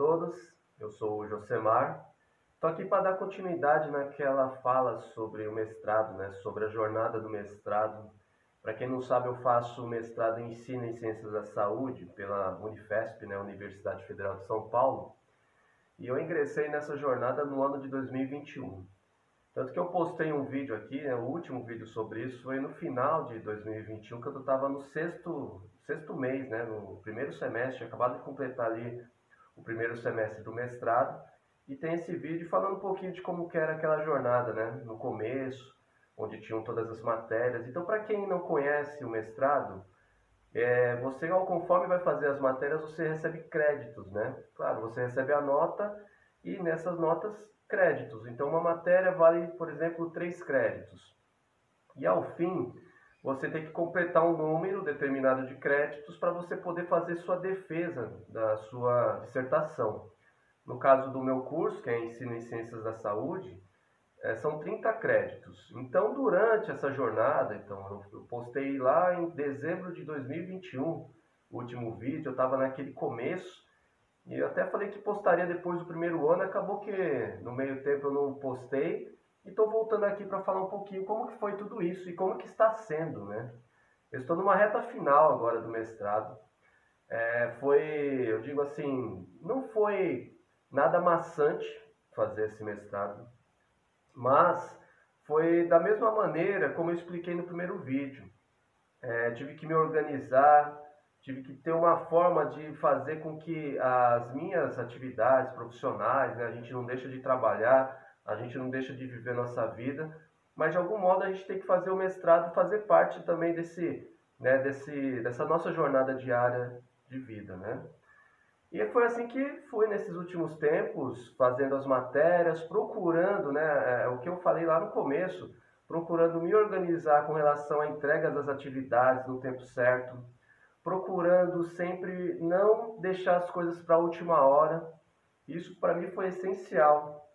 todos, eu sou o Josemar. Estou aqui para dar continuidade naquela fala sobre o mestrado, né? Sobre a jornada do mestrado. Para quem não sabe, eu faço mestrado em Ensino em Ciências da Saúde pela Unifesp, né? Universidade Federal de São Paulo. E eu ingressei nessa jornada no ano de 2021. Tanto que eu postei um vídeo aqui, né? O último vídeo sobre isso foi no final de 2021, que eu estava no sexto mês, né? No primeiro semestre, acabado de completar ali o primeiro semestre do mestrado. E tem esse vídeo falando um pouquinho de como que era aquela jornada, né? No começo, onde tinham todas as matérias. Então, para quem não conhece o mestrado, você, conforme vai fazer as matérias, você recebe créditos, né? Claro, você recebe a nota e nessas notas, créditos. Então, uma matéria vale, por exemplo, 3 créditos. E ao fim, você tem que completar um número determinado de créditos para você poder fazer sua defesa da sua dissertação. No caso do meu curso, que é Ensino em Ciências da Saúde, são 30 créditos. Então, durante essa jornada, então, eu postei lá em dezembro de 2021, o último vídeo, eu estava naquele começo, e eu até falei que postaria depois do primeiro ano, acabou que no meio tempo eu não postei, e estou voltando aqui para falar um pouquinho como que foi tudo isso e como que está sendo, né? Eu estou numa reta final agora do mestrado. Eu digo assim, não foi nada maçante fazer esse mestrado, mas foi da mesma maneira como eu expliquei no primeiro vídeo. Tive que me organizar, tive que ter uma forma de fazer com que as minhas atividades profissionais, né, a gente não deixa de trabalhar, a gente não deixa de viver nossa vida, mas de algum modo a gente tem que fazer o mestrado fazer parte também dessa nossa jornada diária de vida, né? E foi assim que fui nesses últimos tempos, fazendo as matérias, procurando, né, o que eu falei lá no começo, procurando me organizar com relação à entrega das atividades no tempo certo, procurando sempre não deixar as coisas para a última hora. Isso para mim foi essencial,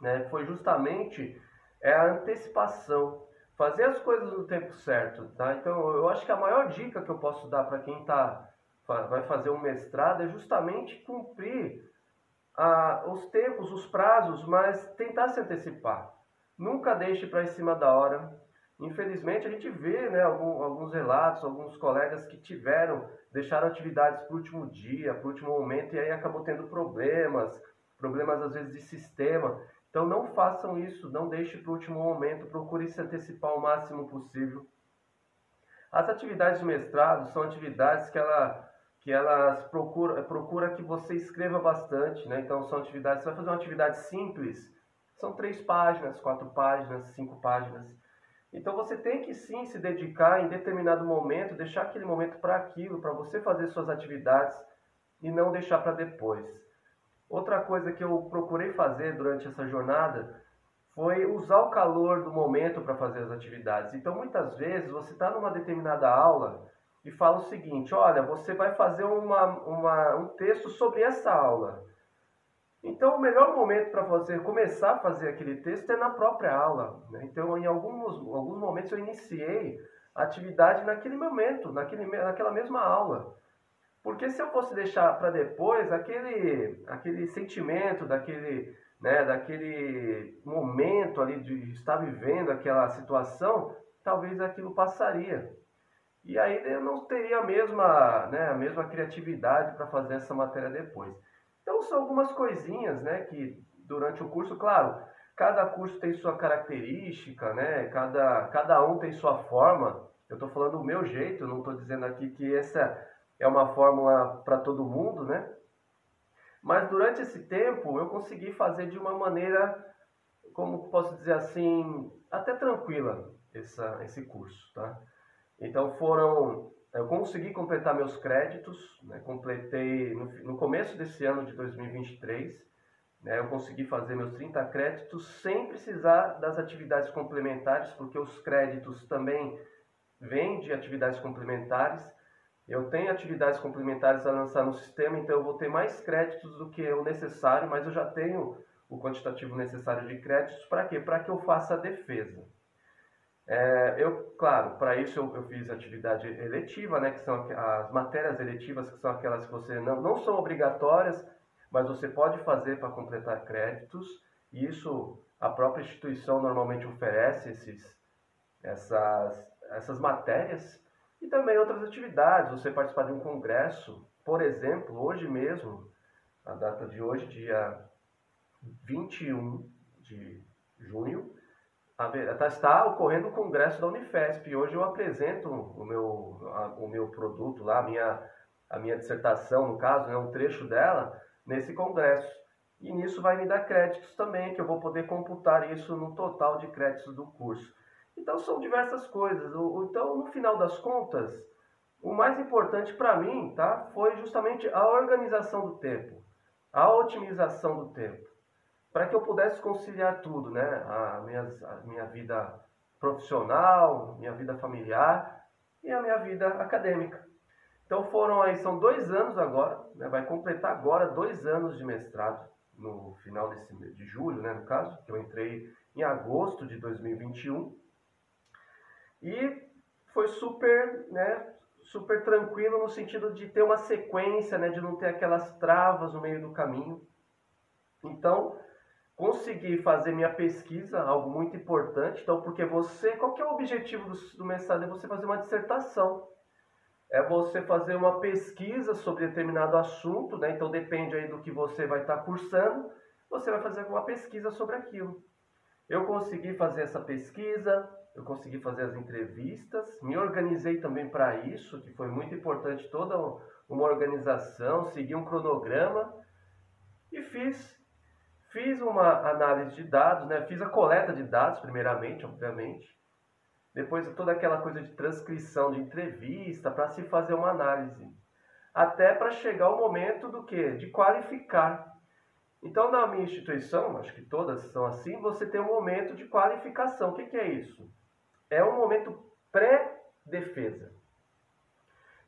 né? Foi justamente a antecipação, fazer as coisas no tempo certo, tá? Então eu acho que a maior dica que eu posso dar para quem vai fazer um mestrado é justamente cumprir os tempos, os prazos, mas tentar se antecipar. Nunca deixe para em cima da hora. Infelizmente, a gente vê, né, alguns relatos, alguns colegas que deixaram atividades para o último dia, para o último momento, e aí acabou tendo problemas às vezes de sistema. Então, não façam isso, não deixe para o último momento, procure se antecipar o máximo possível. As atividades de mestrado são atividades que elas procura que você escreva bastante, né? Então são atividades, você vai fazer uma atividade simples, são 3 páginas, 4 páginas, 5 páginas. Então você tem que sim se dedicar em determinado momento, deixar aquele momento para aquilo, para você fazer suas atividades e não deixar para depois. Outra coisa que eu procurei fazer durante essa jornada foi usar o calor do momento para fazer as atividades. Então, muitas vezes, você está numa determinada aula e fala o seguinte: olha, você vai fazer um texto sobre essa aula. Então, o melhor momento para você começar a fazer aquele texto é na própria aula, né? Então, em alguns momentos, eu iniciei a atividade naquele momento, naquela mesma aula. Porque se eu fosse deixar para depois, aquele sentimento, daquele momento ali de estar vivendo aquela situação, talvez aquilo passaria. E aí eu não teria a mesma criatividade para fazer essa matéria depois. Então são algumas coisinhas, né, que durante o curso, claro, cada curso tem sua característica, né, cada um tem sua forma. Eu estou falando do meu jeito, eu não estou dizendo aqui que essa é uma fórmula para todo mundo, né? Mas durante esse tempo eu consegui fazer de uma maneira, como posso dizer assim, até tranquila esse curso, tá? Então eu consegui completar meus créditos, né? Completei no começo desse ano de 2023, né? Eu consegui fazer meus 30 créditos sem precisar das atividades complementares, porque os créditos também vêm de atividades complementares. Eu tenho atividades complementares a lançar no sistema, então eu vou ter mais créditos do que o necessário, mas eu já tenho o quantitativo necessário de créditos. Para quê? Para que eu faça a defesa. Claro, para isso eu fiz atividade eletiva, né, que são as matérias eletivas, que são aquelas que você não são obrigatórias, mas você pode fazer para completar créditos, e isso a própria instituição normalmente oferece essas matérias, e também outras atividades, você participar de um congresso, por exemplo, hoje mesmo, a data de hoje, dia 21 de junho, está ocorrendo o congresso da Unifesp. E hoje eu apresento o meu produto lá, a minha dissertação, no caso, né, um trecho dela, nesse congresso. E nisso vai me dar créditos também, que eu vou poder computar isso no total de créditos do curso. Então são diversas coisas. Então, no final das contas, o mais importante para mim, tá, foi justamente a organização do tempo, a otimização do tempo, para que eu pudesse conciliar tudo, né? A minha vida profissional, minha vida familiar e a minha vida acadêmica. Então são 2 anos agora, né? Vai completar agora 2 anos de mestrado, no final de julho, né, no caso, que eu entrei em agosto de 2021. E foi super, né, super tranquilo no sentido de ter uma sequência, né, de não ter aquelas travas no meio do caminho. Então, consegui fazer minha pesquisa, algo muito importante. Então, porque qual que é o objetivo do mestrado? É você fazer uma dissertação. É você fazer uma pesquisa sobre determinado assunto, né? Então, depende aí do que você vai estar cursando, você vai fazer uma pesquisa sobre aquilo. Eu consegui fazer essa pesquisa, eu consegui fazer as entrevistas, me organizei também para isso, que foi muito importante, toda uma organização, segui um cronograma e fiz uma análise de dados, né? Fiz a coleta de dados, primeiramente, obviamente. Depois toda aquela coisa de transcrição de entrevista para se fazer uma análise. Até para chegar o momento do quê? De qualificar. Então, na minha instituição, acho que todas são assim, você tem um momento de qualificação. O que é isso? É um momento pré-defesa.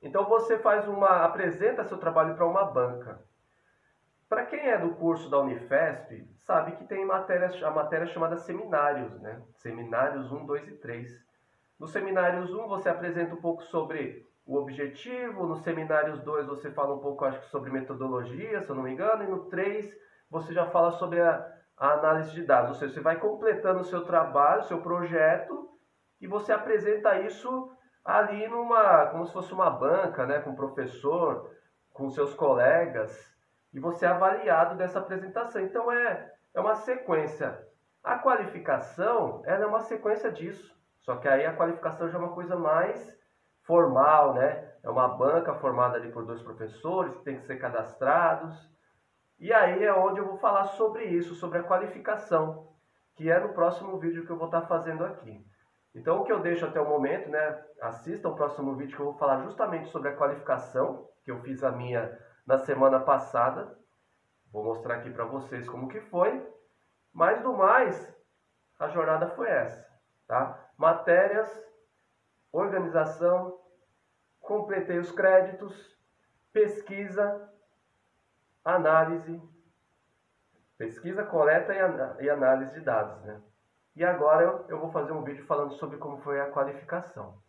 Então, você apresenta seu trabalho para uma banca. Para quem é do curso da Unifesp, sabe que tem a matéria chamada seminários, né? Seminários 1, 2 e 3. No seminários 1, você apresenta um pouco sobre o objetivo, no seminários 2 você fala um pouco, acho que, sobre metodologia, se eu não me engano, e no 3 você já fala sobre a análise de dados, ou seja, você vai completando o seu trabalho, o seu projeto, e você apresenta isso ali como se fosse uma banca, né, com o professor, com seus colegas, e você é avaliado dessa apresentação. Então é uma sequência. A qualificação, ela é uma sequência disso, só que aí a qualificação já é uma coisa mais formal, né? É uma banca formada ali por 2 professores que tem que ser cadastrados. E aí é onde eu vou falar sobre isso, sobre a qualificação, que é no próximo vídeo que eu vou estar fazendo aqui. Então, o que eu deixo até o momento, né? Assista o próximo vídeo que eu vou falar justamente sobre a qualificação, que eu fiz a minha na semana passada. Vou mostrar aqui para vocês como que foi. Mas, do mais, a jornada foi essa, tá? Matérias, organização, completei os créditos, pesquisa, análise, coleta e análise de dados, né? E agora eu vou fazer um vídeo falando sobre como foi a qualificação.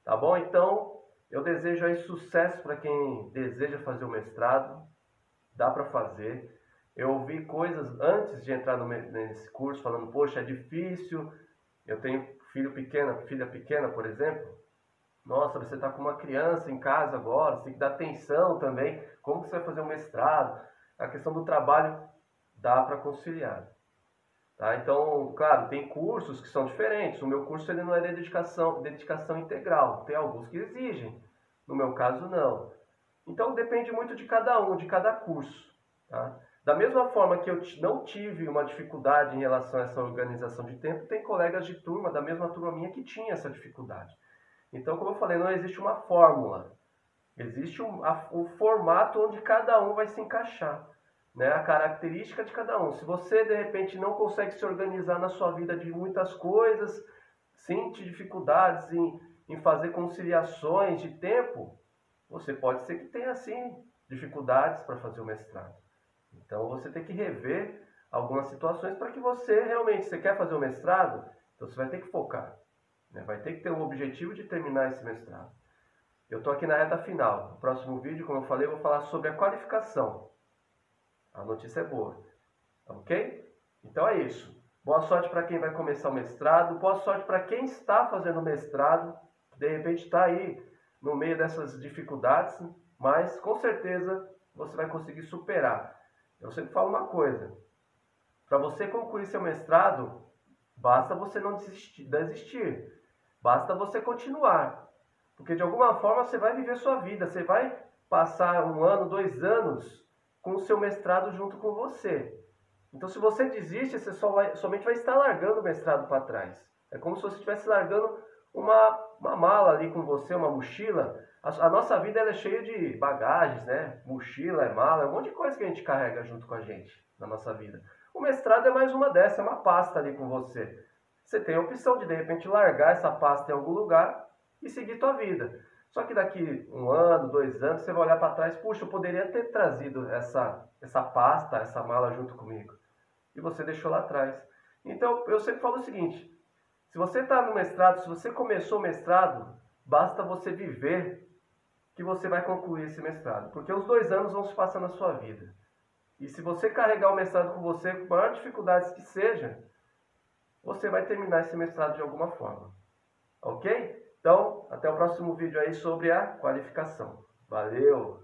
Tá bom? Então, eu desejo aí sucesso para quem deseja fazer o mestrado. Dá para fazer. Eu ouvi coisas antes de entrar nesse curso falando, poxa, é difícil. Eu tenho filha pequena, por exemplo. Nossa, você está com uma criança em casa agora, você tem que dar atenção também. Como você vai fazer um mestrado? A questão do trabalho dá para conciliar. Tá? Então, claro, tem cursos que são diferentes. O meu curso ele não é dedicação integral. Tem alguns que exigem. No meu caso, não. Então, depende muito de cada um, de cada curso. Tá? Da mesma forma que eu não tive uma dificuldade em relação a essa organização de tempo, tem colegas de turma, da mesma turma minha, que tinha essa dificuldade. Então, como eu falei, não existe uma fórmula. Existe o formato onde cada um vai se encaixar, né? A característica de cada um. Se você, de repente, não consegue se organizar na sua vida de muitas coisas, sente dificuldades em fazer conciliações de tempo, você pode ser que tenha, sim, dificuldades para fazer o mestrado. Então, você tem que rever algumas situações para que você quer fazer o mestrado, então você vai ter que focar. Vai ter que ter um objetivo de terminar esse mestrado. Eu estou aqui na reta final. No próximo vídeo, como eu falei, eu vou falar sobre a qualificação. A notícia é boa, ok? Então é isso. Boa sorte para quem vai começar o mestrado, boa sorte para quem está fazendo mestrado, que de repente está aí no meio dessas dificuldades, mas com certeza você vai conseguir superar. Eu sempre falo uma coisa, para você concluir seu mestrado, basta você não desistir, basta você continuar, porque de alguma forma você vai viver sua vida, você vai passar 1 ano, 2 anos com o seu mestrado junto com você. Então, se você desiste, você somente vai estar largando o mestrado para trás. É como se você estivesse largando uma mala ali com você, uma mochila. A nossa vida ela é cheia de bagagens, né? Mochila, é mala, é um monte de coisa que a gente carrega junto com a gente na nossa vida. O mestrado é mais uma dessas, é uma pasta ali com você. Você tem a opção de repente, largar essa pasta em algum lugar e seguir tua vida. Só que daqui 1 ano, 2 anos, você vai olhar para trás, puxa, eu poderia ter trazido essa pasta, essa mala junto comigo. E você deixou lá atrás. Então, eu sempre falo o seguinte, se você está no mestrado, se você começou o mestrado, basta você viver que você vai concluir esse mestrado. Porque os 2 anos vão se passar na sua vida. E se você carregar o mestrado com você, com maior dificuldades que seja, você vai terminar esse mestrado de alguma forma. Ok? Então, até o próximo vídeo aí sobre a qualificação. Valeu!